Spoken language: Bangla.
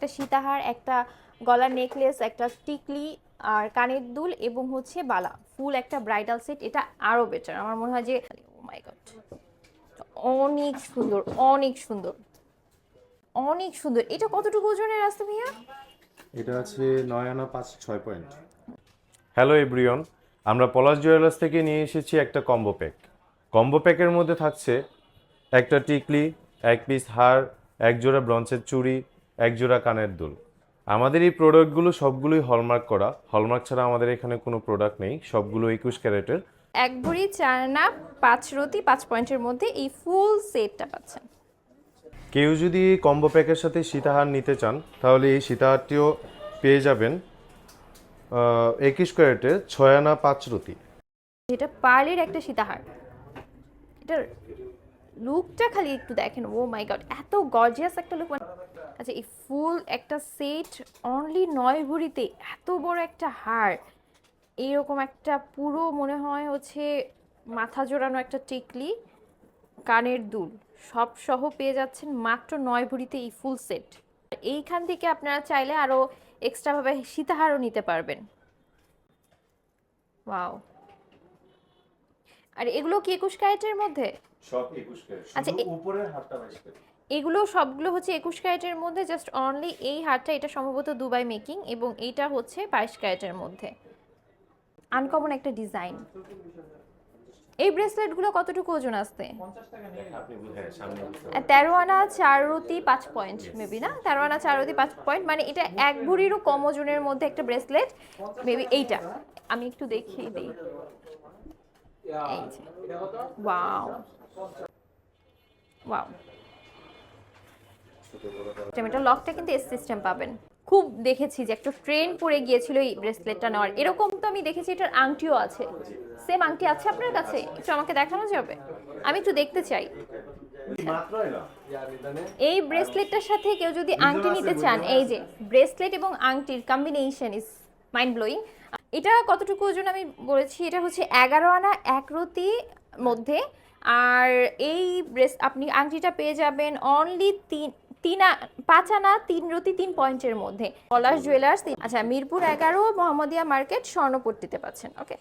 একটা সীতাহার, একটা গলার নেকলেস, একটা টিকলি আর কানের দুল এবং হচ্ছে বালা, ফুল একটা ব্রাইডাল সেট। এটা আরো বেটার আমার মনে হয় যে ও মাই গড, অনেক সুন্দর, অনেক সুন্দর, অনেক সুন্দর। এটা কতটুকু ওজনের আছে ভাইয়া? এটা আছে 9 আনা 5-6 পয়েন্ট। হ্যালো এভরিওয়ান, আমরা পলাশ জুয়েলার্স থেকে নিয়ে এসেছি একটা কম্বো প্যাক। কম্বো প্যাকের মধ্যে থাকছে একটা টিকলি, এক পিস হার, এক জোড়া ব্রঞ্চের চুড়ি, এক জোড়া কানের দুল। আমাদের এই প্রোডাক্টগুলো সবগুলোই হলমার্ক করা। হলমার্ক ছাড়া আমাদের এখানে কোনো প্রোডাক্ট নেই, সবগুলো 21 ক্যারেটের। এক ভরি 4 আনা 5 রতি 5 পয়েন্টের মধ্যে এই ফুল সেটটা পাচ্ছেন। কেউ যদি কম্বো প্যাকের সাথে সীতাহার নিতে চান তাহলে এই সীতাহারটিও পেয়ে যাবেন 21 ক্যারেটের 6 আনা 5 রতি। এটা পার্লের একটা সীতাহার, এটার লুকটা খালি একটু দেখেন, ও মাই গড, এত গর্জিয়াস একটা লুক। আচ্ছা, এই ফুল একটা সেট অনলি 9 ভরিতে এত বড় একটা হার, এইরকম একটা পুরো মনে হয় হচ্ছে মাথা জোড়ানো একটা টিকলি, কানের দুল সব সহ পেয়ে যাচ্ছেন মাত্র 9 ভরিতে এই ফুল সেট। এইখান থেকে আপনারা চাইলে আরো এক্সট্রা ভাবে সীতাহারও নিতে পারবেন। ওয়াও, আর এগুলো কি 21 ক্যারেটের মধ্যে? সব 21 ক্যারেট, আচ্ছা, শুধু উপরের হারটা 22 ক্যারেট। এগুলো সবগুলো হচ্ছে 21 ক্যারেটের মধ্যে, জাস্ট অনলি এই হারটা, এটা সম্ভবত দুবাই মেকিং এবং এইটা হচ্ছে 22 ক্যারেটের মধ্যে। আনকমন একটা ডিজাইন। এই ব্রেসলেটগুলো কতটুকু ওজন আসতে? আপনি বুঝেন সামনে বুঝতে 13 আনা 4 রতি 5 পয়েন্ট মেবি, না 13 আনা 4 রতি 5 পয়েন্ট, মানে এটা এক ভরিরও কম ওজনের মধ্যে একটা ব্রেসলেট মেবি। এইটা আমি একটু দেখিয়ে দিই, এই যে ওয়াও ওয়াও, এটা লকটা কিন্তু এস সিস্টেম পাবেন। খুব দেখেছি যে একটা ট্রেন্ড পড়ে গিয়েছিল এই ব্রেসলেটটা নেওয়ার, এরকম তো আমি দেখেছি এটার আংটিও আছে। সেম আংটি আছে আপনার কাছে? একটু আমাকে দেখানো যাবে? আমি একটু দেখতে চাই। এই ব্রেসলেটটার সাথে কেউ যদি আংটি নিতে চান, এই যে ব্রেসলেট এবং আংটির কম্বিনেশন ইজ মাইন্ড ব্লোয়িং। এটা কতটুকু ওজন আমি বলেছি, এটা হচ্ছে 11 আনা 1 রতি মধ্যে। আর এই আপনি আংটিটা পেয়ে যাবেন অনলি 5 আনা 3 রতি 3 পয়েন্টের মধ্যে, পলাশ জুয়েলার্স। আচ্ছা, মিরপুর 11 মোহাম্মদিয়া মার্কেট স্বর্ণপট্টিতে পাচ্ছেন। ওকে।